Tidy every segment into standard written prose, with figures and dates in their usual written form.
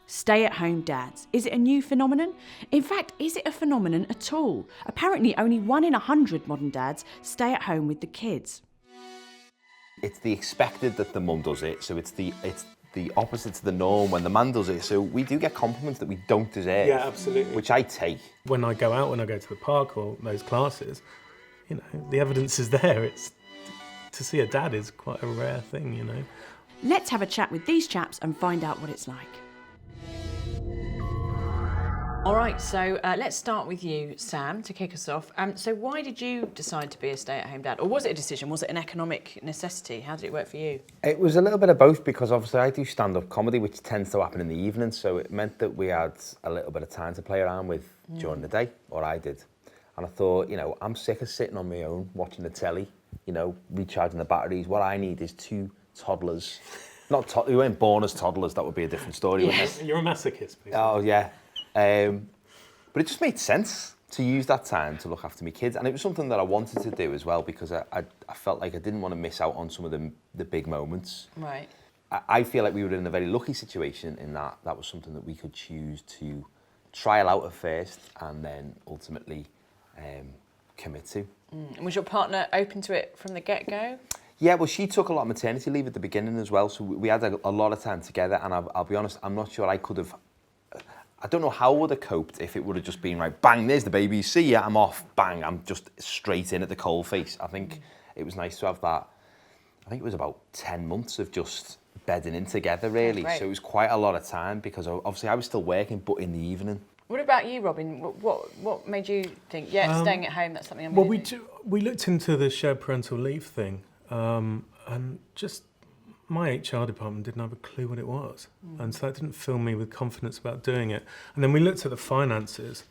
Stay-at-home dads. Is it a new phenomenon? In fact, is it a phenomenon at all? Apparently, only 1 in 100 modern dads stay at home with the kids. It's the expected that the mum does it, so it's the opposite to the norm when the man does it. So we do get compliments that we don't deserve. Yeah, absolutely. Which I take. When I go out, when I go to the park or those classes, you know, the evidence is there. It's to see a dad is quite a rare thing, you know. Let's have a chat with these chaps and find out what it's like. All right, so let's start with you, Sam, to kick us off. So why did you decide to be a stay-at-home dad? Or was it a decision? Was it an economic necessity? How did it work for you? It was a little bit of both, because obviously I do stand-up comedy, which tends to happen in the evening, so it meant that we had a little bit of time to play around with during the day, or I did. And I thought, you know, I'm sick of sitting on my own, watching the telly, you know, recharging the batteries. What I need is 2 toddlers. We weren't born as toddlers, that would be a different story, wouldn't it? You're a masochist, please. Oh, yeah. But it just made sense to use that time to look after my kids. And it was something that I wanted to do as well, because I felt like I didn't want to miss out on some of the big moments. Right. I feel like we were in a very lucky situation in that was something that we could choose to trial out at first and then ultimately commit to. And was your partner open to it from the get-go? Yeah, well, she took a lot of maternity leave at the beginning as well, so we had a lot of time together, and I'll be honest, I'm not sure I could have... I don't know how I would have coped if it would have just been, right, bang, there's the baby, see ya, I'm off, bang, I'm just straight in at the coal face. I think it was nice to have that. I think it was about 10 months of just bedding in together, really. Right. So it was quite a lot of time, because obviously I was still working, but in the evening. What about you, Robin? What made you think, staying at home, that's something I'm going to do? We looked into the shared parental leave thing, and just my HR department didn't have a clue what it was. And so that didn't fill me with confidence about doing it. And then we looked at the finances,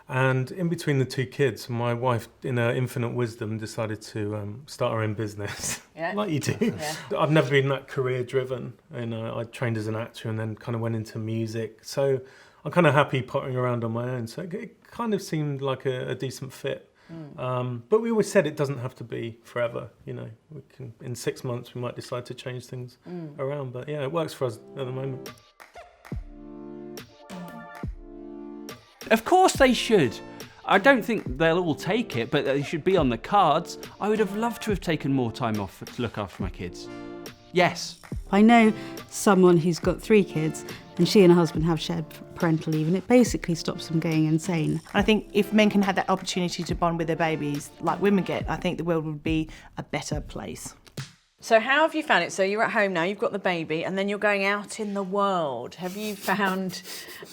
and in between the 2 kids, my wife, in her infinite wisdom, decided to start her own business, like you do. Yeah. I've never been that career-driven. You know, I trained as an actor and then kind of went into music. So I'm kind of happy pottering around on my own. So it kind of seemed like a decent fit. But we always said it doesn't have to be forever, you know. We can, in 6 months we might decide to change things around, but yeah, it works for us at the moment. Of course they should. I don't think they'll all take it, but they should be on the cards. I would have loved to have taken more time off to look after my kids. Yes. I know someone who's got 3 kids, and she and her husband have shared parental leave, and it basically stops them going insane. I think if men can have that opportunity to bond with their babies like women get, I think the world would be a better place. So how have you found it? So you're at home now, you've got the baby, and then you're going out in the world. Have you found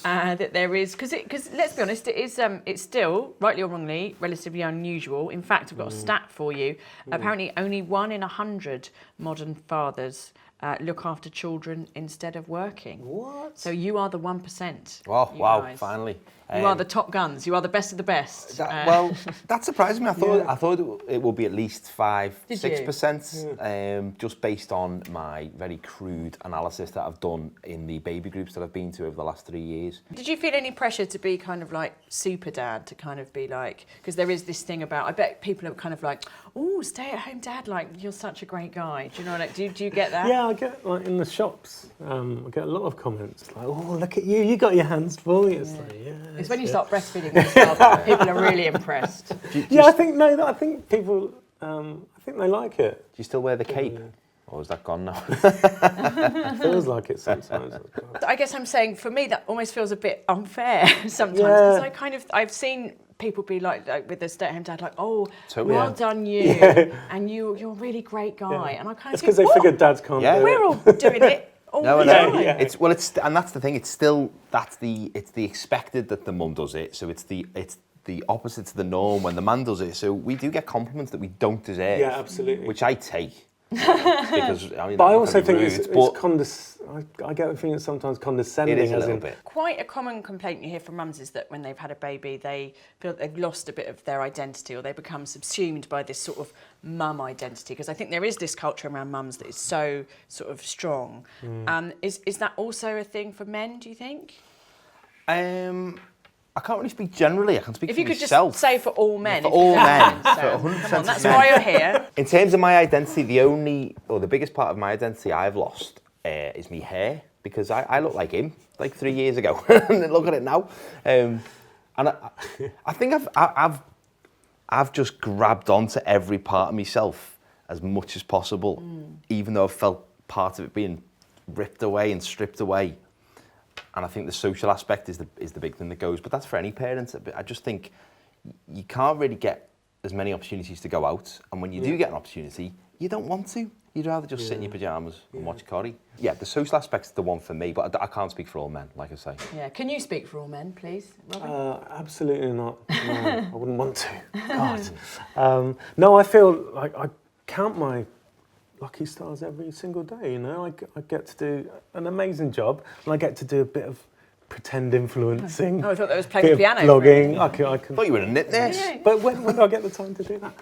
that there is... Because let's be honest, it is it's still, rightly or wrongly, relatively unusual. In fact, I've got a stat for you. Apparently only 1 in 100 modern fathers look after children instead of working. What? So you are the 1%. Oh, wow, guys. finally. You are the top guns. You are the best of the best. Well, that surprised me. I thought it would be at least 5-6%, just based on my very crude analysis that I've done in the baby groups that I've been to over the last 3 years. Did you feel any pressure to be kind of like super dad, to kind of be like, because there is this thing about, I bet people are kind of like, oh, stay at home dad, like you're such a great guy. Do you know, like, do you get that? Yeah, I get, like, in the shops, I get a lot of comments like, oh, look at you, you got your hands full. It's like, yeah. It's when you start breastfeeding and stuff, people are really impressed. I think people, I think they like it. Do you still wear the cape? Or is that gone now? It feels like it sometimes. I guess I'm saying, for me, that almost feels a bit unfair sometimes, because I've seen people be like with the stay-at-home dad, like, oh, well done you, and you're a really great guy. And I kind of think, because they figure dads can't do it. We're all doing it. And that's the thing. It's still it's the expected that the mum does it. So it's the opposite to the norm when the man does it. So we do get compliments that we don't deserve. Yeah, absolutely. Which I take. Because I mean, but I also think I get the feeling it's sometimes condescending. It is a little bit. Quite a common complaint you hear from mums is that when they've had a baby, they feel they've lost a bit of their identity, or they become subsumed by this sort of mum identity. Because I think there is this culture around mums that is so sort of strong. Is that also a thing for men, do you think? I can't really speak generally. I can speak for myself. If you could just say for all men. For all men. For 100% Come on, that's why you're here. In terms of my identity, the biggest part of my identity I've lost is my hair. because I look like him like 3 years ago. And look at it now. And I think I've just grabbed onto every part of myself as much as possible, even though I've felt part of it being ripped away and stripped away. And I think the social aspect is the big thing that goes. But that's for any parent. I just think you can't really get as many opportunities to go out. And when you do get an opportunity, you don't want to. You'd rather just sit in your pyjamas and watch Corrie. Yeah, the social aspect's the one for me, but I can't speak for all men, like I say. Yeah, can you speak for all men, please, Robin? Absolutely not. No, I wouldn't want to. God. No, I feel like I count my lucky stars every single day, you know. I get to do an amazing job, and I get to do a bit of pretend influencing. Oh, I thought that was playing the piano. Blogging. I can. I thought you were a knit nurse. Yeah. But when do I get the time to do that?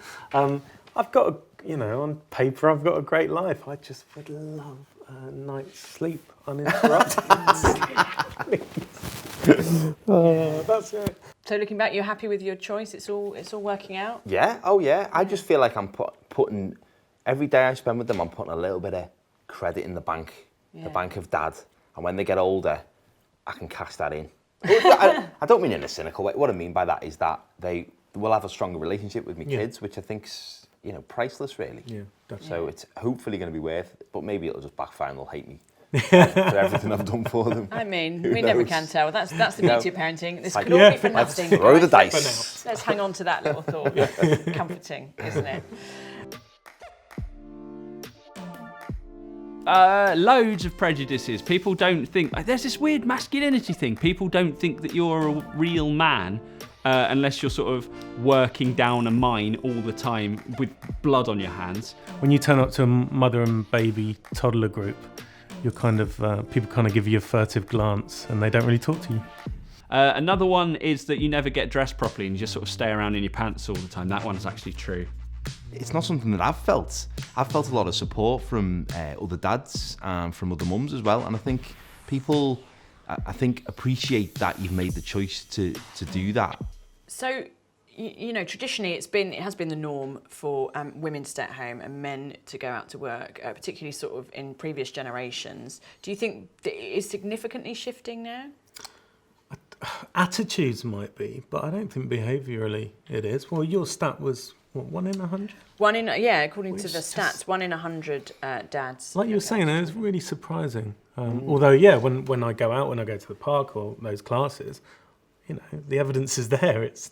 I've got, on paper, I've got a great life. I just would love a night's sleep uninterrupted. That's it. So looking back, you're happy with your choice? It's all working out? Yeah, oh yeah. I just feel like I'm putting, every day I spend with them, I'm putting a little bit of credit in the bank of dad. And when they get older, I can cash that in. I don't mean in a cynical way. What I mean by that is that they will have a stronger relationship with my kids, which I think's, priceless, really. Yeah, definitely. So it's hopefully going to be worth it, but maybe it'll just backfire and they'll hate me for everything I've done for them. I mean, Who we never knows? can tell. That's the beauty of parenting. This Like, could all be for Let's nothing. throw the guys. dice. Let's hang on to that little thought. Comforting, isn't it? Loads of prejudices. People don't think... There's this weird masculinity thing. People don't think that you're a real man unless you're sort of working down a mine all the time with blood on your hands. When you turn up to a mother and baby toddler group, you're kind of people kind of give you a furtive glance and they don't really talk to you. Another one is that you never get dressed properly and you just sort of stay around in your pants all the time. That one's actually true. It's not something that I've felt. I've felt a lot of support from other dads and from other mums as well. And I think people, appreciate that you've made the choice to do that. So, traditionally it has been the norm for women to stay at home and men to go out to work, particularly sort of in previous generations. Do you think that it is significantly shifting now? Attitudes might be, but I don't think behaviourally it is. Well, your stat was, what, 1 in 100? According to the stats, 1 in 100 dads. Like you were saying, it was really surprising. Although, when I go out, when I go to the park or those classes, the evidence is there. It's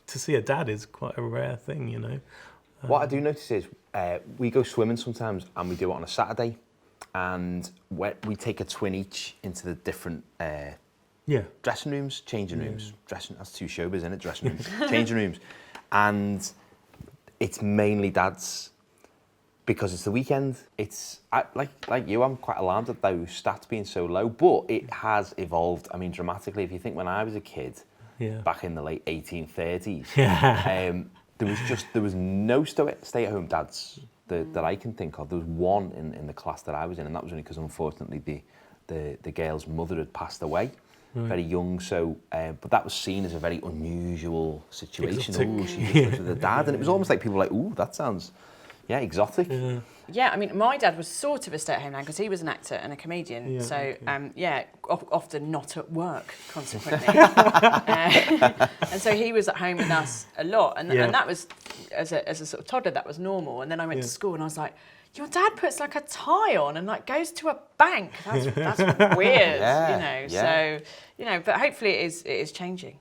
to see a dad is quite a rare thing, What I do notice is we go swimming sometimes and we do it on a Saturday, and we take a twin each into the different dressing rooms, changing rooms. That's too showbiz, isn't it? Dressing rooms, changing rooms. And it's mainly dads because it's the weekend. Like you, I'm quite alarmed at those stats being so low, but it has evolved, dramatically. If you think when I was a kid, back in the late 1830s, there was no stay-at-home dads that I can think of. There was one in the class that I was in, and that was only because unfortunately the girl's mother had passed away. Very young, so but that was seen as a very unusual situation. Oh, she just lives with her dad, and it was almost like people were like, "Ooh, that sounds, exotic." Yeah, my dad was sort of a stay-at-home dad because he was an actor and a comedian, often not at work, consequently. And so he was at home with us a lot, and that was as a sort of toddler, that was normal. And then I went to school, and I was like, your dad puts like a tie on and like goes to a bank. That's weird, So, but hopefully it is changing.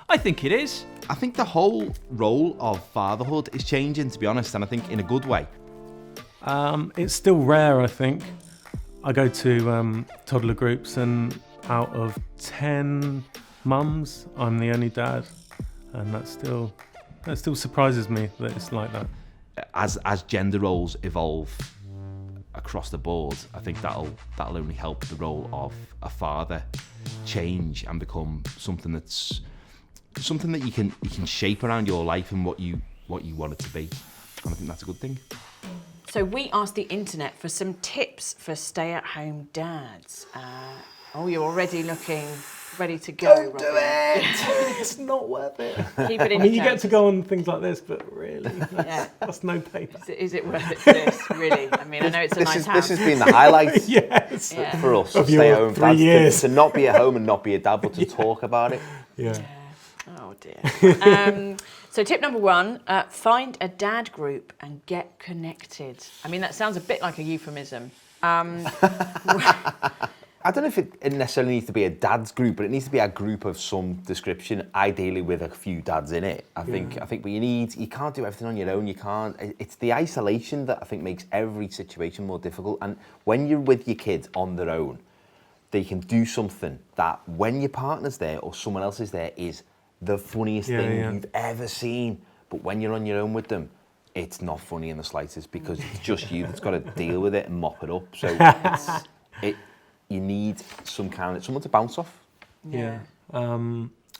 I think it is. I think the whole role of fatherhood is changing, to be honest, and I think in a good way. It's still rare, I think. I go to toddler groups, and out of 10 mums, I'm the only dad. And that still surprises me that it's like that. As gender roles evolve across the board, I think that'll only help the role of a father change and become something that you can shape around your life and what you want it to be. And I think that's a good thing. So we asked the internet for some tips for stay-at-home dads. You're already looking ready to go. Don't do it. It's not worth it. Keep it in I mean, you your get toes. to go on things like this, but really, Yeah. that's no payback. Is it worth it for this? Really? I mean, I know it's a nice house. This has been the highlight Yes. Yeah. for us. Of Stay your at home 3 dads, years. to not be at home and not be a dad, but to talk about it. Yeah. Oh dear. So tip number 1, find a dad group and get connected. I mean, that sounds a bit like a euphemism. I don't know if it necessarily needs to be a dad's group, but it needs to be a group of some description, ideally with a few dads in it. I think, but you can't do everything on your own. You can't. It's the isolation that I think makes every situation more difficult. And when you're with your kids on their own, they can do something that when your partner's there or someone else is there is the funniest thing you've ever seen. But when you're on your own with them, it's not funny in the slightest because it's just you that's got to deal with it and mop it up. So you need someone to bounce off. Yeah.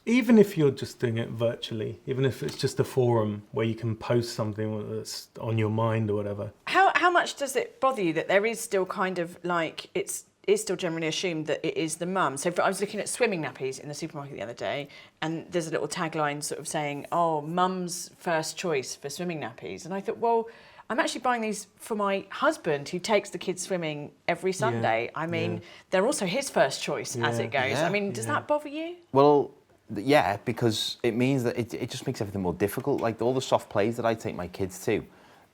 Even if you're just doing it virtually, even if it's just a forum where you can post something that's on your mind or whatever. How much does it bother you that there is still kind of like it's still generally assumed that it is the mum? So I was looking at swimming nappies in the supermarket the other day, and there's a little tagline sort of saying, "Oh, mum's first choice for swimming nappies," and I thought, well, I'm actually buying these for my husband who takes the kids swimming every Sunday. I mean, they're also his first choice as it goes. I mean, does that bother you? Well, yeah, because it means that it just makes everything more difficult. Like all the soft plays that I take my kids to,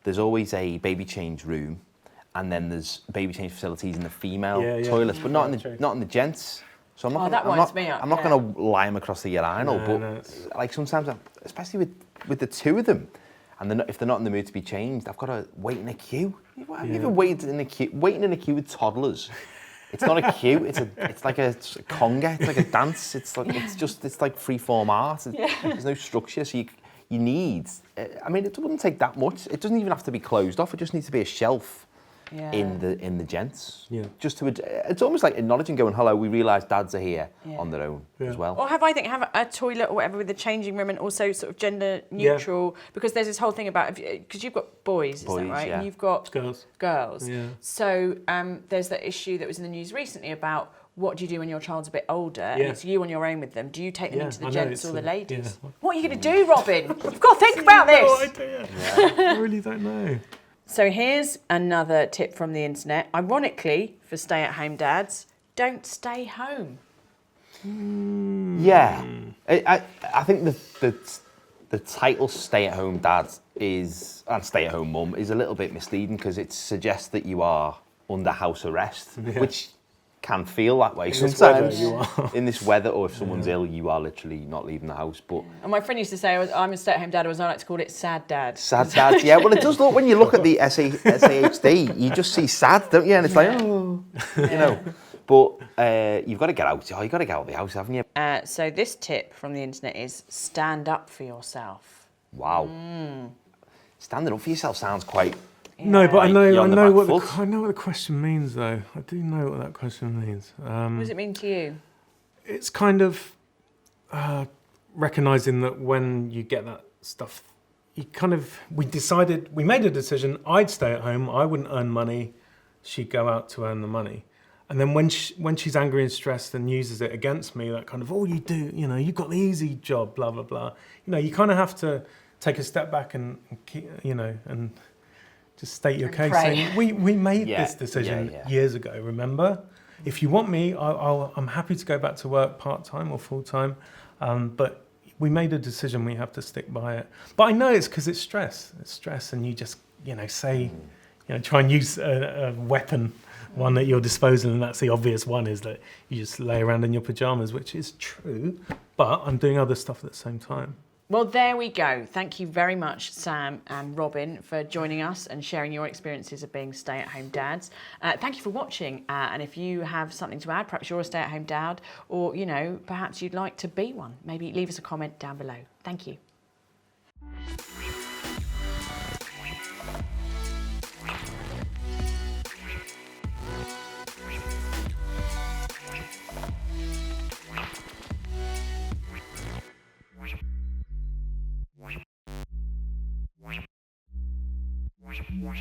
there's always a baby change room, and then there's baby change facilities in the female toilets, but not in the gents. So I'm not. I'm not going to lie them across the urinal, but like sometimes, especially with the two of them. And if they're not in the mood to be changed, I've got to wait in a queue. Have you ever waited in a queue? Waiting in a queue with toddlers. It's not a queue. It's like a conga. It's like a dance. It's like free form art. There's no structure. So you need. I mean, it wouldn't take that much. It doesn't even have to be closed off. It just needs to be a shelf. In the gents. Yeah. Just to it's almost like acknowledging, going, hello, we realise dads are here on their own as well. Or have a toilet or whatever with a changing room and also sort of gender neutral, because there's this whole thing about, because you've got boys, is that right? And you've got girls. Yeah. So there's that issue that was in the news recently about what do you do when your child's a bit older and it's you on your own with them? Do you take them into the gents or the ladies? Yeah. What are you going to do, Robin? You've got to think about this. No idea. I really don't know. So here's another tip from the internet. Ironically, for stay-at-home dads, don't stay home. Yeah, I think the title "stay-at-home dad" and "stay-at-home mum" is a little bit misleading because it suggests that you are under house arrest, which can feel that way sometimes. In this weather, or if someone's ill, you are literally not leaving the house. But and my friend used to say, I'm a stay-at-home dad, I like to call it sad dad. Sad dad, yeah. Well, it does look, when you look at the SAHD, you just see sad, don't you? And it's like, oh, you know. But you've got to get out. You've got to get out of the house, haven't you? So this tip from the internet is stand up for yourself. Wow. Standing up for yourself sounds quite... No, but I know what the question means, though. I do know what that question means. What does it mean to you? It's kind of recognising that when you get that stuff, we made a decision. I'd stay at home. I wouldn't earn money. She'd go out to earn the money. And then when she's angry and stressed and uses it against me, that kind of, you do, you've got the easy job, blah blah blah. You kind of have to take a step back and keep, and just state your case. Saying, we made this decision years ago, remember? If you want me, I'm happy to go back to work part-time or full-time, but we made a decision, we have to stick by it. But I know it's because it's stress. It's stress, and you just, say, try and use a weapon, one at your disposal, and that's the obvious one, is that you just lay around in your pajamas, which is true, but I'm doing other stuff at the same time. Well, there we go. Thank you very much, Sam and Robin, for joining us and sharing your experiences of being stay-at-home dads. Thank you for watching. And if you have something to add, perhaps you're a stay-at-home dad, or, perhaps you'd like to be one, maybe leave us a comment down below. Thank you. What?